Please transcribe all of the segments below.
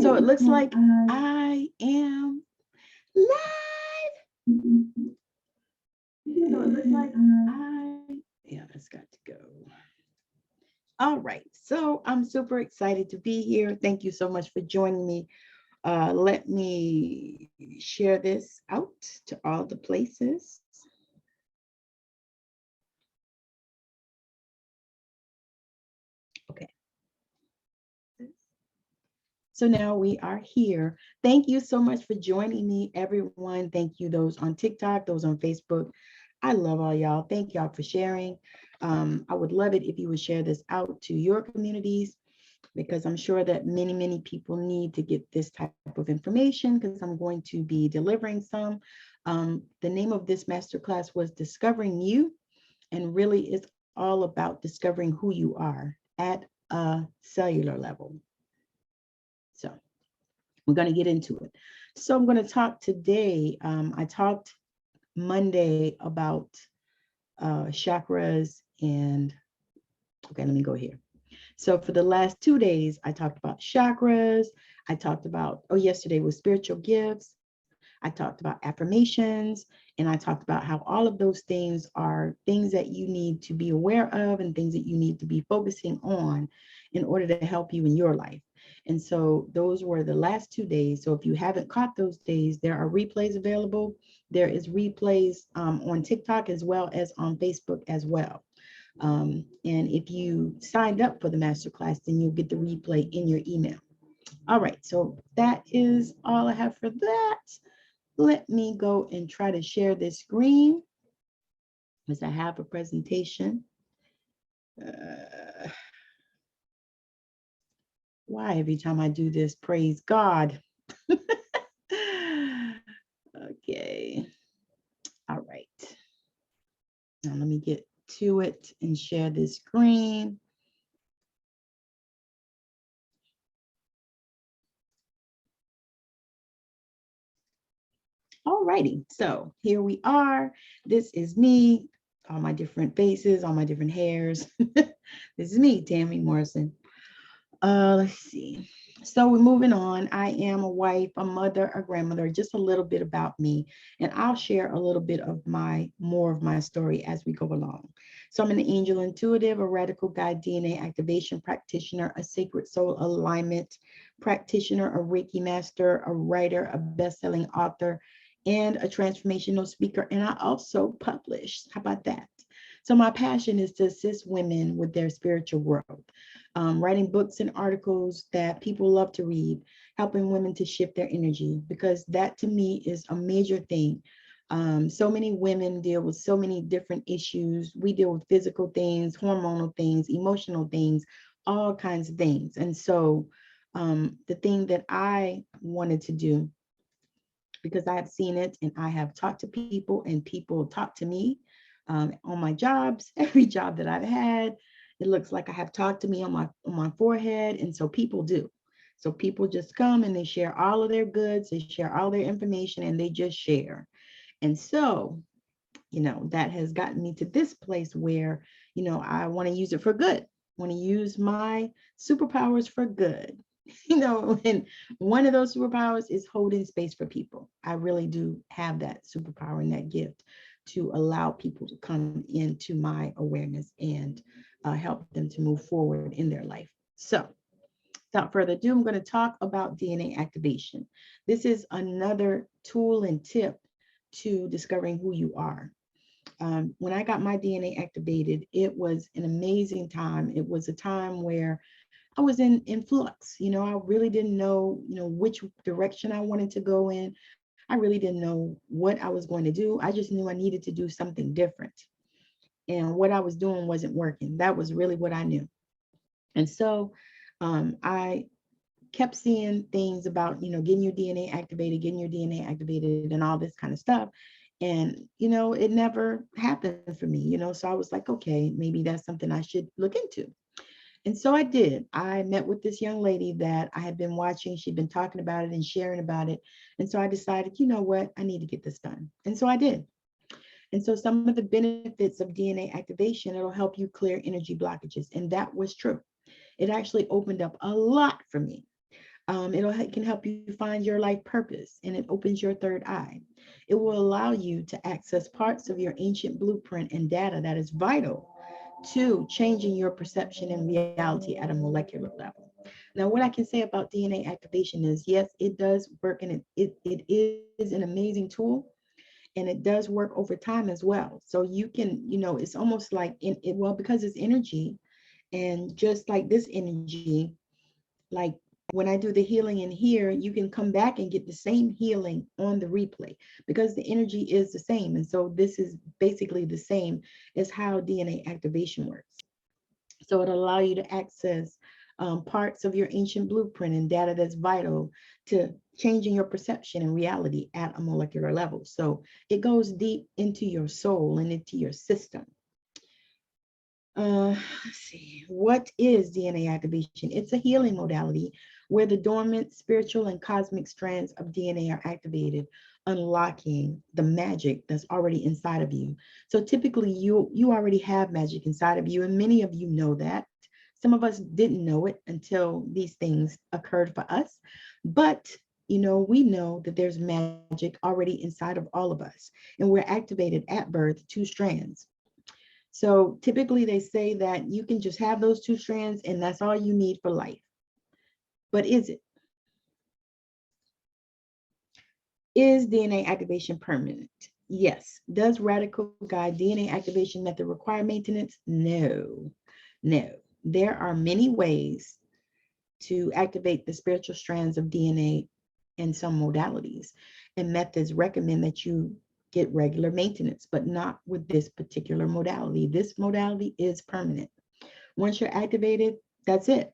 So it looks like I am live. So it looks like yeah, it's got to go. All right, so I'm super excited to be here. Thank you so much for joining me. Let me share this out to all the places. Okay. So now we are here. Thank you so much for joining me, everyone. Thank you, those on TikTok, those on Facebook. I love all y'all. Thank y'all for sharing. I would love it if you would share this out to your communities, because I'm sure that many, many people need to get this type of information, because I'm going to be delivering some. The name of this masterclass was Discovering You, and really it's all about discovering who you are at a cellular level. So we're going to get into it. So I'm going to talk today. I talked Monday about chakras and, okay, let me go here. So for the last 2 days, I talked about chakras. I talked about, yesterday was spiritual gifts. I talked about affirmations, and I talked about how all of those things are things that you need to be aware of and things that you need to be focusing on in order to help you in your life. And so those were the last 2 days. So if you haven't caught those days, there are replays available. There is replays on TikTok as well as on Facebook as well. And if you signed up for the masterclass, then you'll get the replay in your email. All right, so that is all I have for that. Let me go and try to share this screen as I have a presentation. Why every time I do this, praise God. Okay. All right. Now let me get to it and share this screen. All righty, so here we are. This is me, all my different faces, all my different hairs. This is me, Tammy Morrison. Let's see. So we're moving on. I am a wife, a mother, a grandmother, just a little bit about me. And I'll share a little bit of more of my story as we go along. So I'm an angel intuitive, a radical guide DNA activation practitioner, a sacred soul alignment practitioner, a Reiki master, a writer, a best-selling author, and a transformational speaker. And I also publish. How about that? So my passion is to assist women with their spiritual world, writing books and articles that people love to read, helping women to shift their energy, because that to me is a major thing. So many women deal with so many different issues. We deal with physical things, hormonal things, emotional things, all kinds of things. And so the thing that I wanted to do, because I have seen it and I have talked to people and people talk to me on my jobs, every job that I've had, it looks like I have talked to me on my forehead. And so people do. So people just come and they share all of their goods, they share all their information, and they just share. And so, that has gotten me to this place where, I want to use it for good. I want to use my superpowers for good. And one of those superpowers is holding space for people. I really do have that superpower and that gift to allow people to come into my awareness and help them to move forward in their life. So without further ado, I'm going to talk about DNA activation. This is another tool and tip to discovering who you are. When I got my DNA activated, it was an amazing time. It was a time where I was in flux. I really didn't know, which direction I wanted to go in. I really didn't know what I was going to do. I just knew I needed to do something different. And what I was doing wasn't working. That was really what I knew. And so I kept seeing things about, getting your DNA activated, and all this kind of stuff. And, it never happened for me, so I was like, okay, maybe that's something I should look into. And so I did. I met with this young lady that I had been watching. She'd been talking about it and sharing about it. And so I decided, you know what, I need to get this done. And so I did. And so some of the benefits of DNA activation, it'll help you clear energy blockages. And that was true. It actually opened up a lot for me. It can help you find your life purpose, and it opens your third eye. It will allow you to access parts of your ancient blueprint and data that is vital to changing your perception and reality at a molecular level. Now, what I can say about DNA activation is, yes, it does work, and it is an amazing tool, and it does work over time as well. So you can, it's almost like well, because it's energy, and just like this energy, like when I do the healing in here, you can come back and get the same healing on the replay because the energy is the same. And so this is basically the same as how DNA activation works. So it'll allow you to access parts of your ancient blueprint and data that's vital to changing your perception and reality at a molecular level. So it goes deep into your soul and into your system. Let's see, what is DNA activation? It's a healing modality where the dormant spiritual and cosmic strands of DNA are activated, unlocking the magic that's already inside of you. So typically you already have magic inside of you, and many of you know that. Some of us didn't know it until these things occurred for us, but we know that there's magic already inside of all of us, and we're activated at birth, 2 strands. So typically they say that you can just have those 2 strands and that's all you need for life. But is it? Is DNA activation permanent? Yes. Does radical guide DNA activation method require maintenance? No. There are many ways to activate the spiritual strands of DNA in some modalities, and methods recommend that you get regular maintenance, but not with this particular modality. This modality is permanent. Once you're activated, that's it.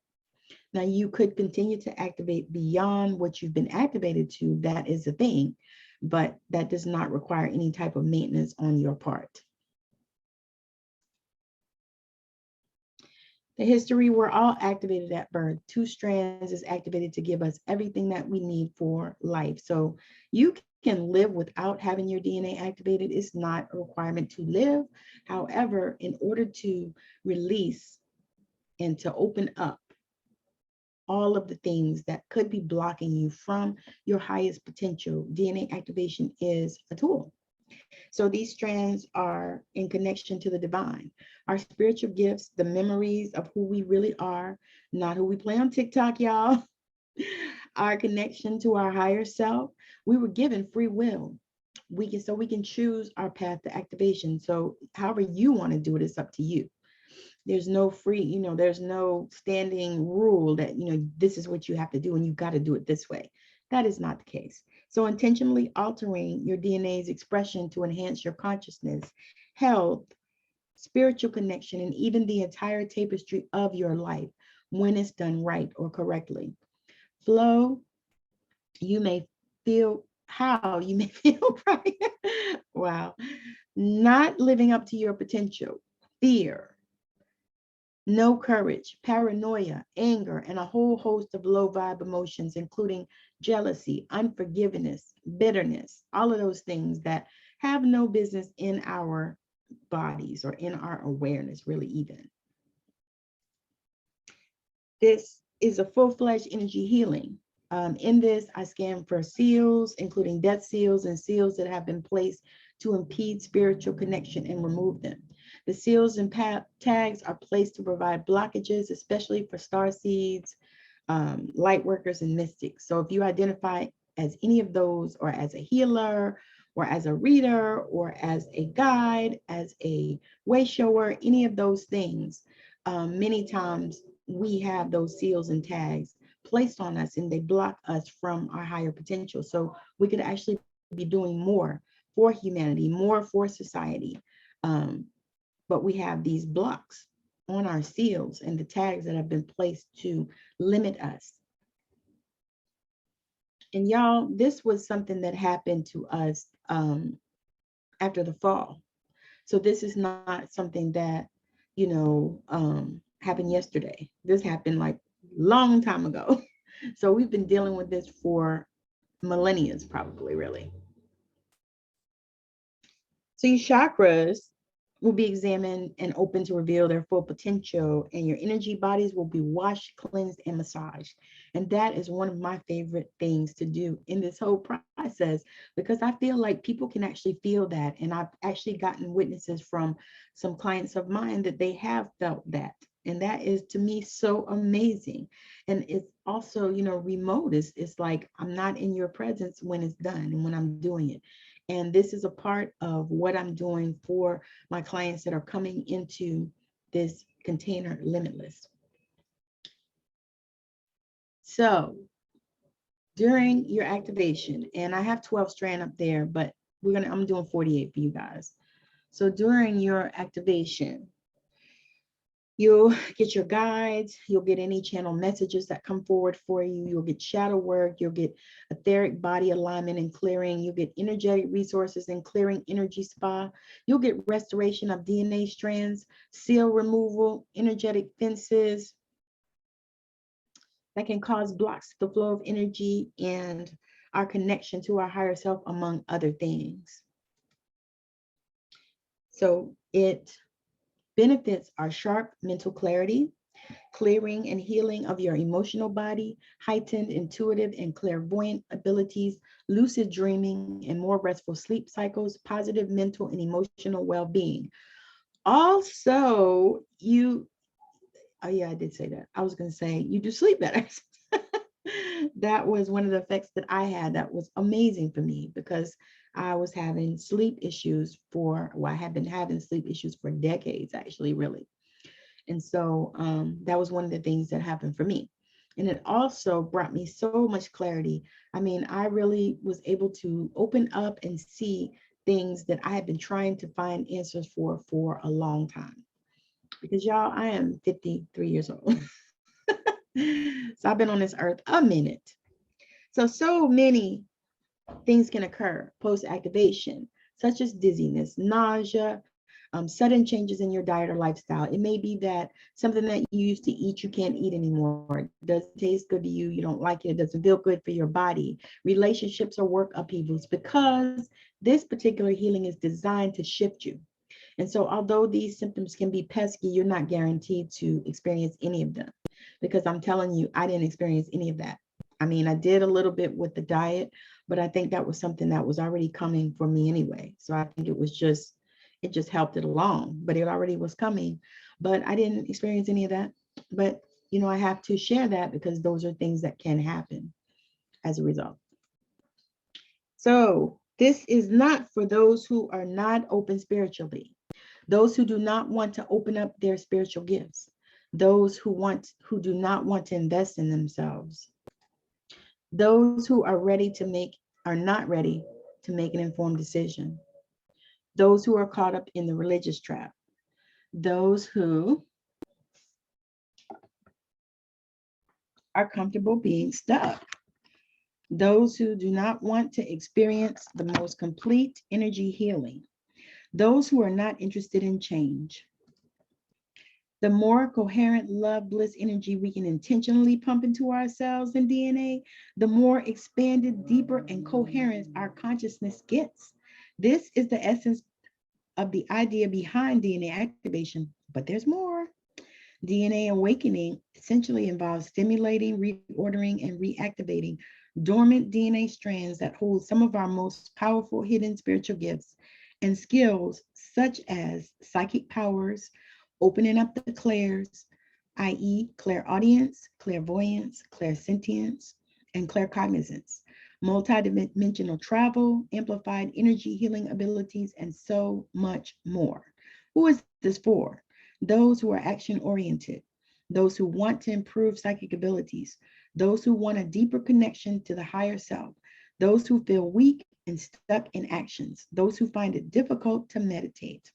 Now you could continue to activate beyond what you've been activated to. That is a thing, but that does not require any type of maintenance on your part. The history, we're all activated at birth. 2 strands is activated to give us everything that we need for life. So you can live without having your DNA activated. It's not a requirement to live. However, in order to release and to open up all of the things that could be blocking you from your highest potential, DNA activation is a tool. So these strands are in connection to the divine. Our spiritual gifts, the memories of who we really are, not who we play on TikTok, y'all. Our connection to our higher self. We were given free will. We can choose our path to activation. So however you want to do it, it's up to you. There's no free, there's no standing rule that, this is what you have to do and you've got to do it this way. That is not the case. So intentionally altering your DNA's expression to enhance your consciousness, health, spiritual connection, and even the entire tapestry of your life when it's done right or correctly. Flow, you may feel right. Wow. Not living up to your potential, fear, no courage, paranoia, anger, and a whole host of low vibe emotions, including jealousy, unforgiveness, bitterness, all of those things that have no business in our bodies or in our awareness, really, even. This is a full-fledged energy healing. In this, I scan for seals, including death seals and seals that have been placed to impede spiritual connection and remove them. The seals and tags are placed to provide blockages, especially for star seeds, light workers, and mystics. So if you identify as any of those, or as a healer, or as a reader, or as a guide, as a way shower, any of those things, many times we have those seals and tags placed on us and they block us from our higher potential. So we could actually be doing more for humanity, more for society. But we have these blocks on our seals and the tags that have been placed to limit us. And y'all, this was something that happened to us after the fall. So this is not something that, happened yesterday. This happened like long time ago. So we've been dealing with this for millennia, probably, really. So your chakras will be examined and open to reveal their full potential, and your energy bodies will be washed, cleansed, and massaged. And that is one of my favorite things to do in this whole process, because I feel like people can actually feel that. And I've actually gotten witnesses from some clients of mine that they have felt that. And that is, to me, so amazing. And it's also, remote. It's like I'm not in your presence when it's done and when I'm doing it. And this is a part of what I'm doing for my clients that are coming into this container limitless. So during your activation, and I have 12 strand up there, but I'm doing 48 for you guys. So during your activation, you'll get your guides, you'll get any channel messages that come forward for you, you'll get shadow work, you'll get etheric body alignment and clearing, you'll get energetic resources and clearing energy spa, you'll get restoration of DNA strands, seal removal, energetic fences that can cause blocks to the flow of energy and our connection to our higher self, among other things. So it benefits are sharp mental clarity, clearing and healing of your emotional body, heightened intuitive and clairvoyant abilities, lucid dreaming, and more restful sleep cycles, positive mental and emotional well-being. Also, oh yeah, I did say that. I was going to say you do sleep better. That was one of the effects that I had that was amazing for me, because I was having sleep issues I had been having sleep issues for decades, actually, really. And so that was one of the things that happened for me. And it also brought me so much clarity. I mean, I really was able to open up and see things that I had been trying to find answers for a long time. Because y'all, I am 53 years old. So I've been on this earth a minute. So many things can occur post-activation, such as dizziness, nausea, sudden changes in your diet or lifestyle. It may be that something that you used to eat, you can't eat anymore. It doesn't taste good to you. You don't like it. It doesn't feel good for your body. Relationships or work upheavals, because this particular healing is designed to shift you. And so although these symptoms can be pesky, you're not guaranteed to experience any of them, because I'm telling you, I didn't experience any of that. I mean, I did a little bit with the diet, but I think that was something that was already coming for me anyway. So I think it just helped it along, but it already was coming. But I didn't experience any of that. But, I have to share that because those are things that can happen as a result. So this is not for those who are not open spiritually, those who do not want to open up their spiritual gifts, those who do not want to invest in themselves, those who are not ready to make an informed decision, those who are caught up in the religious trap, those who are comfortable being stuck, those who do not want to experience the most complete energy healing, those who are not interested in change. The more coherent love, bliss energy we can intentionally pump into ourselves and DNA, the more expanded, deeper, and coherent our consciousness gets. This is the essence of the idea behind DNA activation, but there's more. DNA awakening essentially involves stimulating, reordering, and reactivating dormant DNA strands that hold some of our most powerful hidden spiritual gifts and skills, such as psychic powers, opening up the clairs, i.e. clairaudience, clairvoyance, clairsentience, and claircognizance, multidimensional travel, amplified energy healing abilities, and so much more. Who is this for? Those who are action-oriented, those who want to improve psychic abilities, those who want a deeper connection to the higher self, those who feel weak and stuck in actions, those who find it difficult to meditate,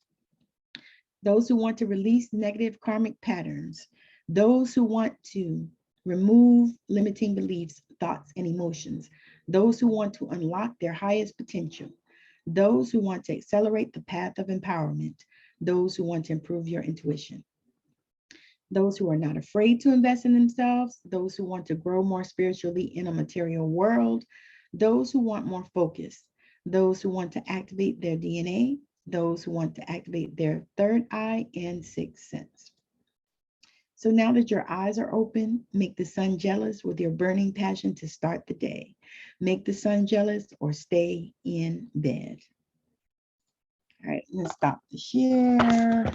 those who want to release negative karmic patterns, those who want to remove limiting beliefs, thoughts, and emotions, those who want to unlock their highest potential, those who want to accelerate the path of empowerment, those who want to improve your intuition, those who are not afraid to invest in themselves, those who want to grow more spiritually in a material world, those who want more focus, those who want to activate their DNA, those who want to activate their third eye and sixth sense. So now that your eyes are open, make the sun jealous with your burning passion to start the day. Make the sun jealous or stay in bed. All right, let's stop the share.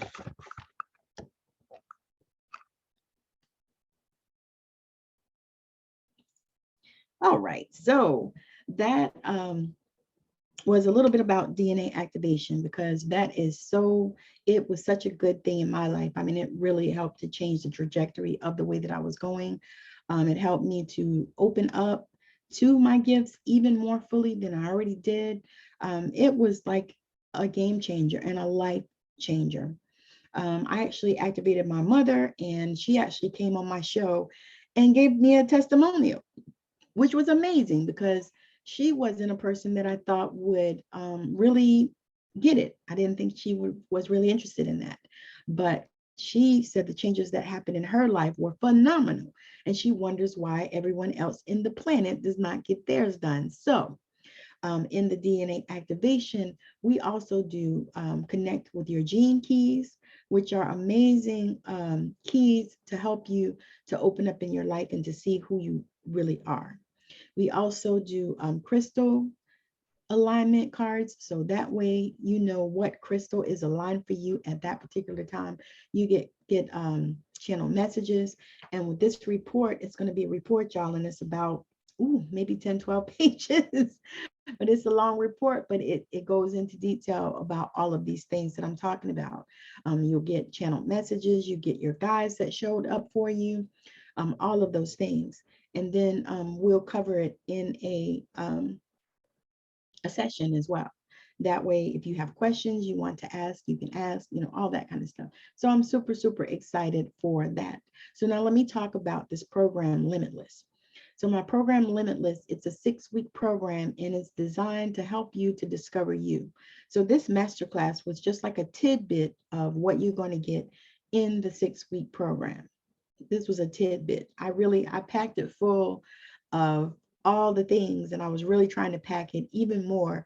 All right, so that was a little bit about DNA activation, because that is so, it was such a good thing in my life. I mean, it really helped to change the trajectory of the way that I was going. It helped me to open up to my gifts even more fully than I already did. It was like a game changer and a life changer. I actually activated my mother, and she actually came on my show and gave me a testimonial, which was amazing because she wasn't a person that I thought would really get it. I didn't think she was really interested in that. But she said the changes that happened in her life were phenomenal. And she wonders why everyone else in the planet does not get theirs done. So in the DNA activation, we also do connect with your gene keys, which are amazing keys to help you to open up in your life and to see who you really are. We also do crystal alignment cards. So that way, you know what crystal is aligned for you at that particular time. You get channel messages. And with this report, it's going to be a report, y'all, and it's about maybe 10, 12 pages. But it's a long report, but it goes into detail about all of these things that I'm talking about. You'll get channel messages, you get your guides that showed up for you, all of those things. And then we'll cover it in a session as well. That way, if you have questions you want to ask, you can ask, all that kind of stuff. So I'm super, super excited for that. So now let me talk about this program, Limitless. So my program, Limitless, it's a 6-week program, and it's designed to help you to discover you. So this masterclass was just like a tidbit of what you're going to get in the 6-week program. This was a tidbit. I packed it full of all the things, and I was really trying to pack it even more.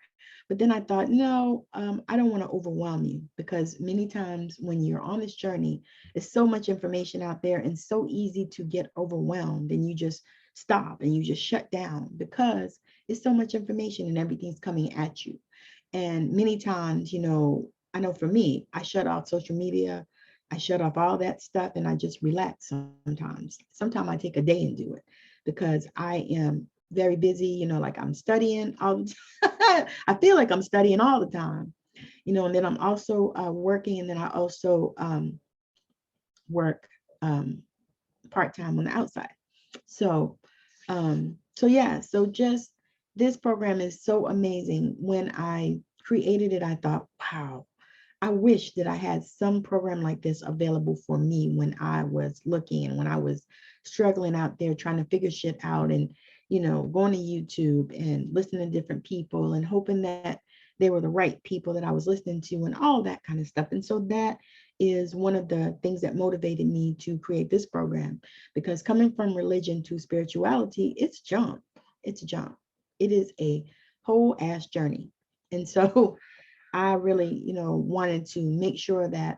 But then I thought, no, I don't want to overwhelm you, because many times when you're on this journey, there's so much information out there and so easy to get overwhelmed, and you just stop and you just shut down because it's so much information and everything's coming at you. And many times, I know for me, I shut off social media, I shut off all that stuff, and I just relax sometimes. Sometimes I take a day and do it because I am very busy, like I'm studying all the time. I feel like I'm studying all the time, and then I'm also working, and then I also work part-time on the outside. So just this program is so amazing. When I created it, I thought, wow, I wish that I had some program like this available for me when I was looking and when I was struggling out there trying to figure shit out, and going to YouTube and listening to different people and hoping that they were the right people that I was listening to and all that kind of stuff. And so that is one of the things that motivated me to create this program, because coming from religion to spirituality, it's a jump. It's a jump. It is a whole ass journey. And so I really, wanted to make sure that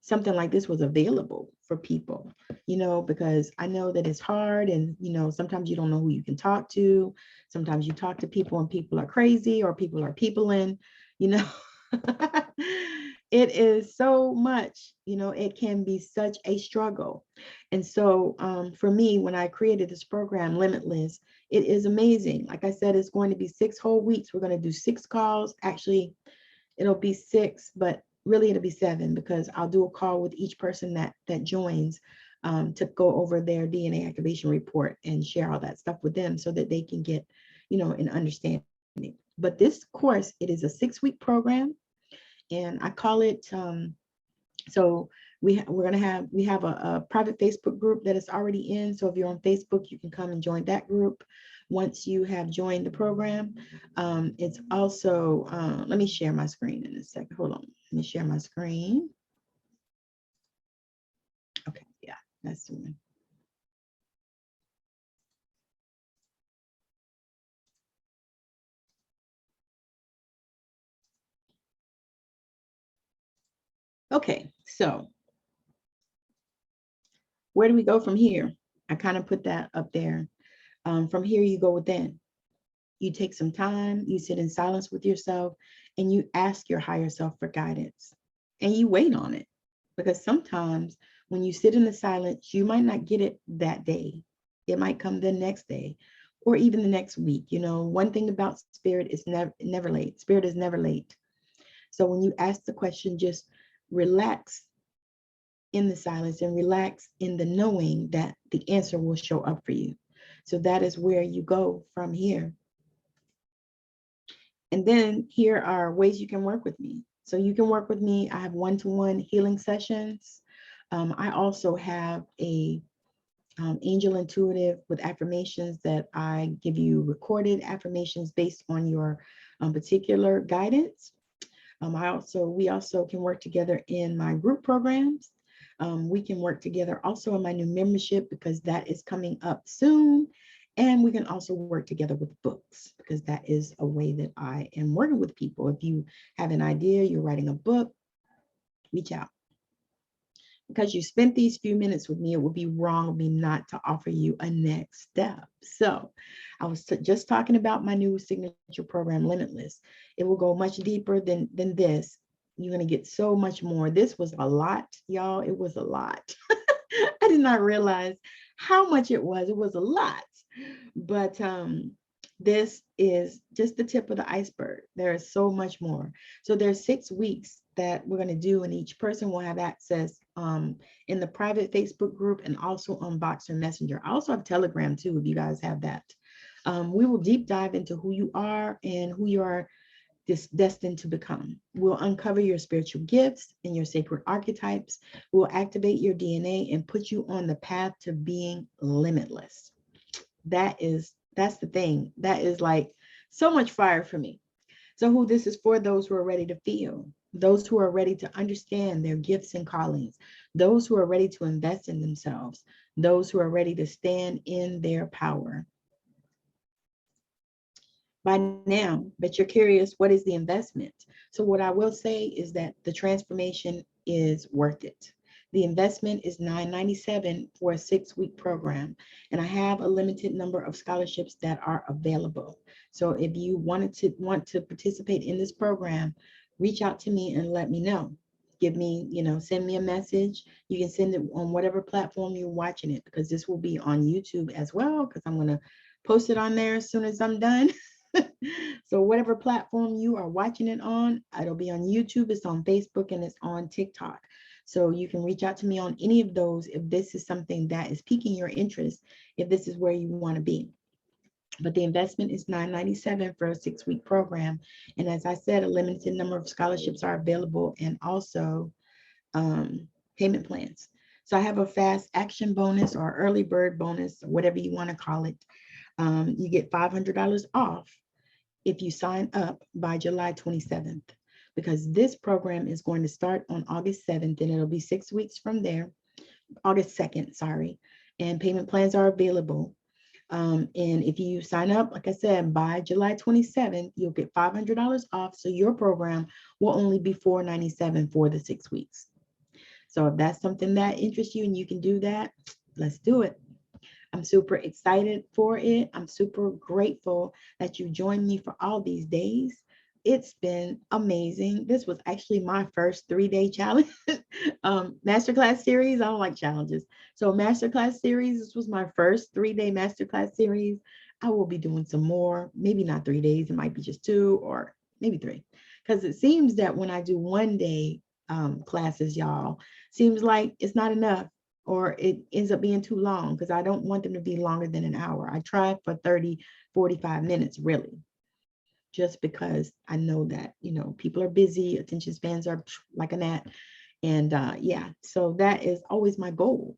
something like this was available for people, because I know that it's hard, and, sometimes you don't know who you can talk to. Sometimes you talk to people and people are crazy, or people are peopling, It is so much, it can be such a struggle. And so for me, when I created this program, Limitless, it is amazing. Like I said, it's going to be 6 whole weeks. We're going to do 6 calls. Actually, it'll be 6, but really it'll be 7, because I'll do a call with each person that joins to go over their DNA activation report and share all that stuff with them so that they can get, an understanding. But this course, it is a 6-week program, and I call it, so we have a private Facebook group that is already in. So if you're on Facebook, you can come and join that group once you have joined the program. It's also, let me share my screen in a second. Hold on, let me share my screen. Okay, yeah, that's the one. Okay, so where do we go from here? I kind of put that up there. From here, you go within. You take some time, you sit in silence with yourself, and you ask your higher self for guidance. And you wait on it. Because sometimes when you sit in the silence, you might not get it that day. It might come the next day or even the next week. You know, one thing about spirit is never late. Spirit is never late. So when you ask the question, just relax in the silence and relax in the knowing that the answer will show up for you. So that is where you go from here. And then here are ways you can work with me. So you can work with me. I have one-to-one healing sessions. I also have a angel intuitive with affirmations that I give you recorded affirmations based on your particular guidance. We also can work together in my group programs. We can work together also in my new membership because that is coming up soon. And we can also work together with books because that is a way that I am working with people. If you have an idea, you're writing a book, reach out. Because you spent these few minutes with me, it would be wrong of me not to offer you a next step. So I was just talking about my new signature program, Limitless. It will go much deeper than this. You're going to get so much more. This was a lot, y'all. It was a lot. I did not realize how much it was. It was a lot. But this is just the tip of the iceberg. There is so much more. So there's 6 weeks that we're going to do, and each person will have access in the private Facebook group and also on Boxer Messenger. I also have Telegram too, if you guys have that. We will deep dive into who you are and who you are destined to become. We'll uncover your spiritual gifts and your sacred archetypes. We'll activate your DNA and put you on the path to being limitless. That's the thing. That is like so much fire for me. So who this is for? Those who are ready to feel, those who are ready to understand their gifts and callings, those who are ready to invest in themselves, those who are ready to stand in their power. By now, but you're curious, what is the investment? So what I will say is that the transformation is worth it. The investment is $9.97 for a 6-week program, and I have a limited number of scholarships that are available. So if you want to participate in this program, reach out to me and let me know. Give me, send me a message. You can send it on whatever platform you're watching it, because this will be on YouTube as well, because I'm going to post it on there as soon as I'm done. So whatever platform you are watching it on, it'll be on YouTube, it's on Facebook, and it's on TikTok. So you can reach out to me on any of those if this is something that is piquing your interest, if this is where you want to be. But the investment is $9.97 for a 6-week program. And as I said, a limited number of scholarships are available, and also payment plans. So I have a fast action bonus or early bird bonus, or whatever you want to call it. You get $500 off if you sign up by July 27th, because this program is going to start on August 7th, and it'll be 6 weeks from there, August 2nd, sorry, and payment plans are available. And if you sign up, like I said, by July 27th, you'll get $500 off, so your program will only be $497 for the 6 weeks. So if that's something that interests you and you can do that, let's do it. I'm super excited for it. I'm super grateful that you joined me for all these days. It's been amazing. This was actually my first 3-day challenge, masterclass series. I don't like challenges. So masterclass series, this was my first 3-day masterclass series. I will be doing some more, maybe not 3 days. It might be just 2 or maybe 3. Because it seems that when I do 1-day classes, y'all, seems like it's not enough, or it ends up being too long, because I don't want them to be longer than an hour. I try for 30, 45 minutes, really, just because I know that, people are busy, attention spans are like a gnat. And yeah, so that is always my goal.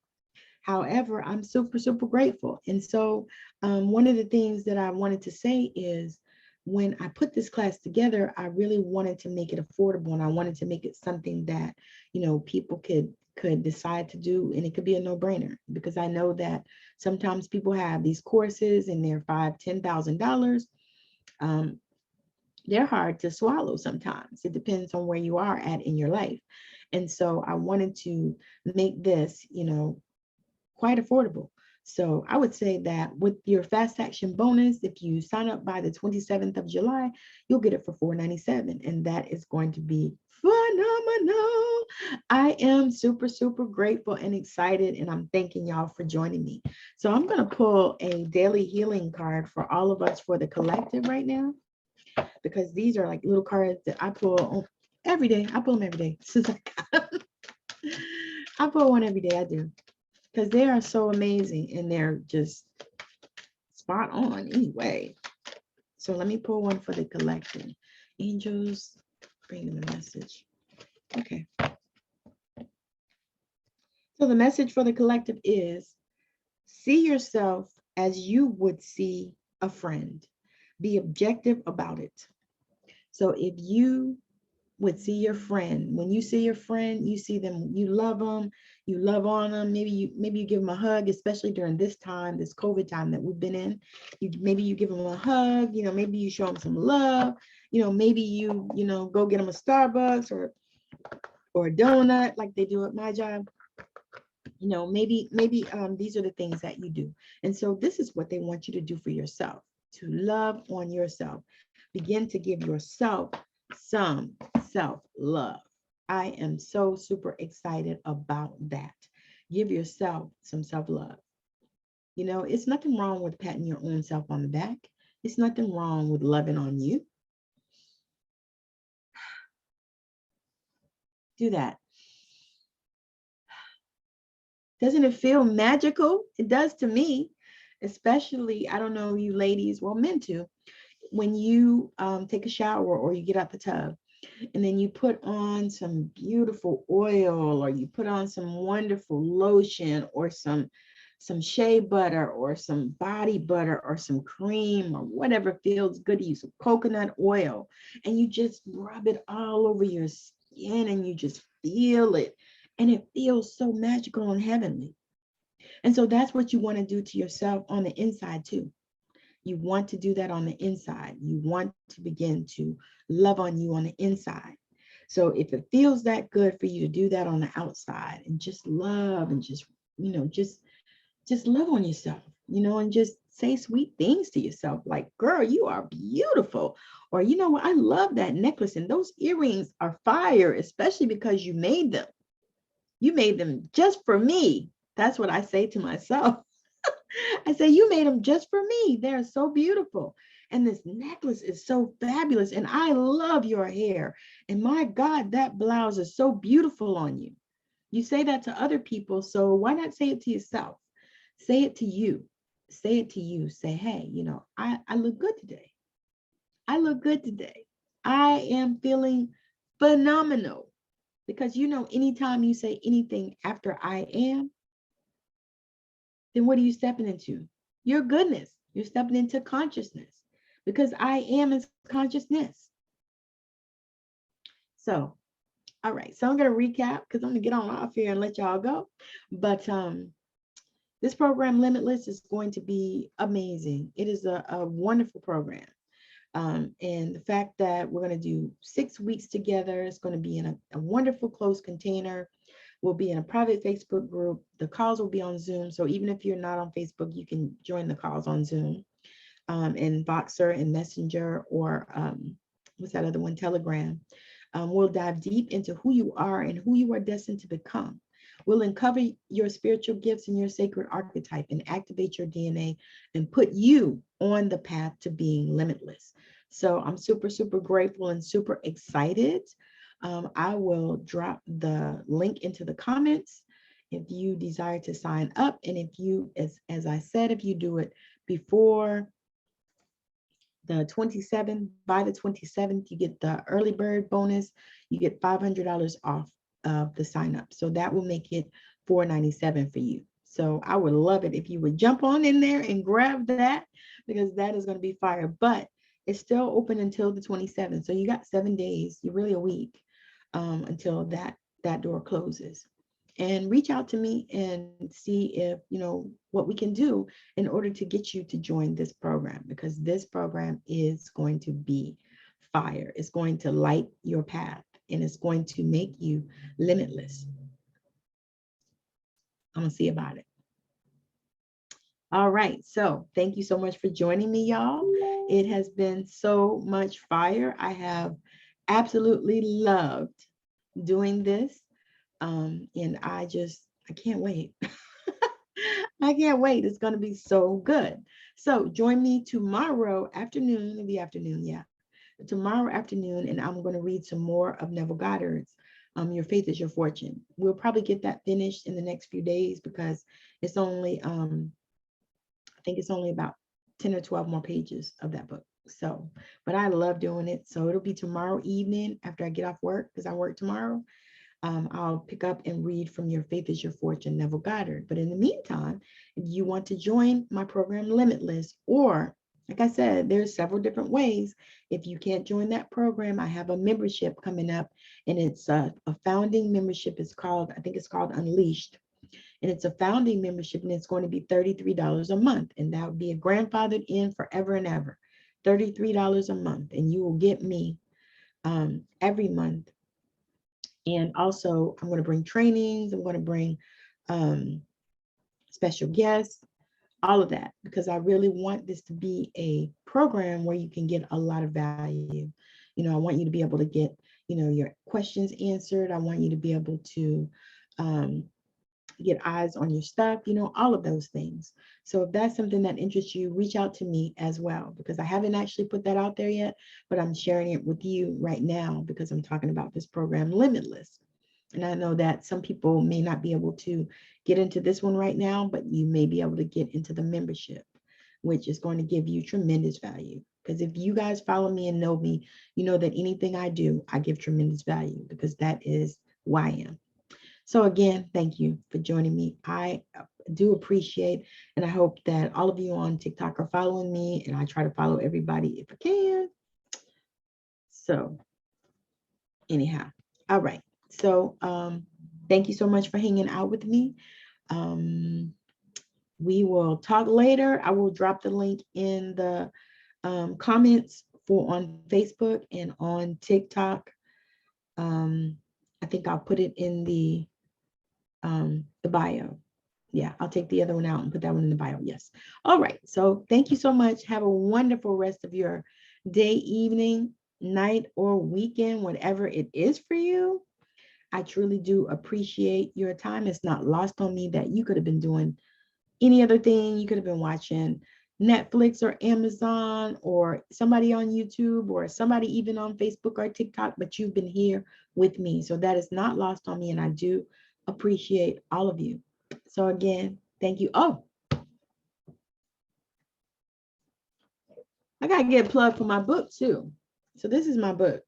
However, I'm super, super grateful. And so one of the things that I wanted to say is, when I put this class together, I really wanted to make it affordable, and I wanted to make it something that, people could decide to do, and it could be a no-brainer, because I know that sometimes people have these courses and they're $5,000, $10,000. They're hard to swallow sometimes. It depends on where you are at in your life. And so I wanted to make this, quite affordable. So I would say that with your fast action bonus, if you sign up by the 27th of July, you'll get it for $4.97. And that is going to be phenomenal. I am super, super grateful and excited, and I'm thanking y'all for joining me. So I'm going to pull a daily healing card for all of us for the collective right now, because these are like little cards that I pull every day. I pull them every day since I got them. I pull one every day. I do, because they are so amazing and they're just spot on anyway. So let me pull one for the collective. Angels, bring them a message. Okay. So the message for the collective is, see yourself as you would see a friend. Be objective about it. So if you would see your friend, when you see your friend, you see them, you love them, you love on them. Maybe you give them a hug, especially during this time, this COVID time that we've been in. Maybe you give them a hug, maybe you show them some love, maybe you go get them a Starbucks or a donut like they do at my job. Maybe these are the things that you do. And so this is what they want you to do for yourself, to love on yourself. Begin to give yourself some self-love. I am so super excited about that. Give yourself some self-love. It's nothing wrong with patting your own self on the back. It's nothing wrong with loving on you. Do that. Doesn't it feel magical? It does to me, especially, I don't know, you ladies, well, men too, when you take a shower or you get out the tub and then you put on some beautiful oil, or you put on some wonderful lotion, or some shea butter, or some body butter, or some cream, or whatever feels good to you, some coconut oil, and you just rub it all over your skin and you just feel it. And it feels so magical and heavenly. And so that's what you want to do to yourself on the inside too. You want to do that on the inside. You want to begin to love on you on the inside. So if it feels that good for you to do that on the outside, and just love, and just love on yourself, and just say sweet things to yourself, like, girl, you are beautiful. Or, what, I love that necklace, and those earrings are fire, especially because you made them. You made them just for me. That's what I say to myself. I say, you made them just for me. They're so beautiful. And this necklace is so fabulous. And I love your hair. And my God, that blouse is so beautiful on you. You say that to other people. So why not say it to yourself? Say it to you. Say it to you. Say, hey, I look good today. I look good today. I am feeling phenomenal. Because anytime you say anything after I am, then what are you stepping into? Your goodness. You're stepping into consciousness, because I am is consciousness. So, all right. So I'm going to recap, because I'm going to get on off here and let y'all go. But this program, Limitless, is going to be amazing. It is a wonderful program. And the fact that we're going to do 6 weeks together, it's going to be in a wonderful closed container. We'll be in a private Facebook group. The calls will be on Zoom. So even if you're not on Facebook, you can join the calls on Zoom, and Voxer and Messenger, or what's that other one? Telegram. We'll dive deep into who you are and who you are destined to become. We'll uncover your spiritual gifts and your sacred archetype, and activate your DNA and put you on the path to being limitless. So I'm super, super grateful and super excited. I will drop the link into the comments if you desire to sign up. And if you, as I said, if you do it before the 27th, by the 27th, you get the early bird bonus. You get $500 off of the sign up. So that will make it $497 for you. So I would love it if you would jump on in there and grab that, because that is going to be fire. But it's still open until the 27th. So you got 7 days, you're really a week, until that door closes. And reach out to me and see if, what we can do in order to get you to join this program, because this program is going to be fire. It's going to light your path. and it's going to make you limitless. I'm going to see about it. All right. So thank you so much for joining me, y'all. It has been so much fire. I have absolutely loved doing this. And I can't wait. I can't wait. It's going to be so good. So join me tomorrow afternoon, in the afternoon, yeah. Tomorrow afternoon, and I'm going to read some more of Neville Goddard's Your Faith is Your Fortune. We'll probably get that finished in the next few days because it's only, I think it's only about 10 or 12 more pages of that book. So, but I love doing it. So it'll be tomorrow evening after I get off work, because I work tomorrow. I'll pick up and read from Your Faith is Your Fortune, Neville Goddard. But in the meantime, if you want to join my program Limitless, or like I said, there's several different ways. If you can't join that program, I have a membership coming up, and it's a founding membership. It's called, I think it's called Unleashed. And it's a founding membership, and it's going to be $33 a month. And that would be a grandfathered in forever and ever. $33 a month. And you will get me every month. And also, I'm going to bring trainings. I'm going to bring special guests, all of that, because I really want this to be a program where you can get a lot of value. You know, I want you to be able to get, you know, your questions answered. I want you to be able to get eyes on your stuff, you know, all of those things. So if that's something that interests you, reach out to me as well, because I haven't actually put that out there yet, but I'm sharing it with you right now because I'm talking about this program Limitless. And I know that some people may not be able to get into this one right now, but you may be able to get into the membership, which is going to give you tremendous value. Because if you guys follow me and know me, you know that anything I do, I give tremendous value, because that is who I am. So again, thank you for joining me. I do appreciate, and I hope that all of you on TikTok are following me, and I try to follow everybody if I can. So anyhow, all right. So thank you so much for hanging out with me. We will talk later. I will drop the link in the comments for on Facebook and on TikTok. I think I'll put it in the bio. Yeah, I'll take the other one out and put that one in the bio. Yes. All right. So thank you so much. Have a wonderful rest of your day, evening, night, or weekend, whatever it is for you. I truly do appreciate your time. It's not lost on me that you could have been doing any other thing. You could have been watching Netflix or Amazon or somebody on YouTube or somebody even on Facebook or TikTok, but you've been here with me. So that is not lost on me, and I do appreciate all of you. So again, thank you. Oh, I got to get plugged for my book too. So this is my book.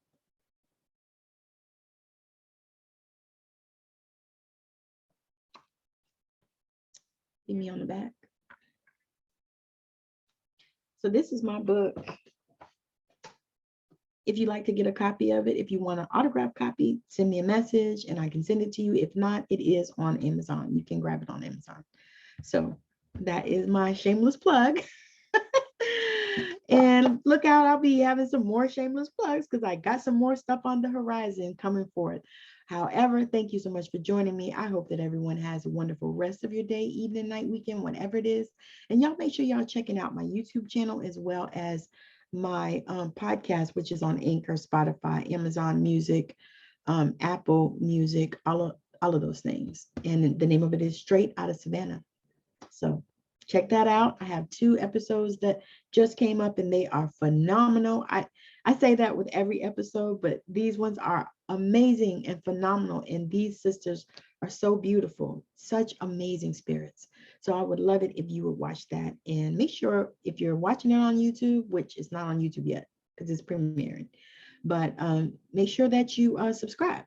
See me on the back. So this is my book. If you'd like to get a copy of it, if you want an autographed copy, send me a message and I can send it to you. If not, it is on Amazon. You can grab it on Amazon. So that is my shameless plug. And look out, I'll be having some more shameless plugs because I got some more stuff on the horizon coming forth. However, thank you so much for joining me. I hope that everyone has a wonderful rest of your day, evening, night, weekend, whatever it is. And y'all make sure y'all checking out my YouTube channel as well as my podcast, which is on Anchor, Spotify, Amazon Music, Apple Music, all of those things. And the name of it is Straight Out of Savannah. So check that out. I have 2 episodes that just came up and they are phenomenal. I say that with every episode, but these ones are amazing and phenomenal. And these sisters are so beautiful, such amazing spirits. So I would love it if you would watch that, and make sure if you're watching it on YouTube, which is not on YouTube yet because it's premiering, but make sure that you subscribe,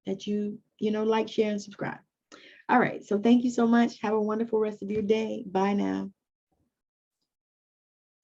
that you like, share, and subscribe. All right. So thank you so much. Have a wonderful rest of your day. Bye now.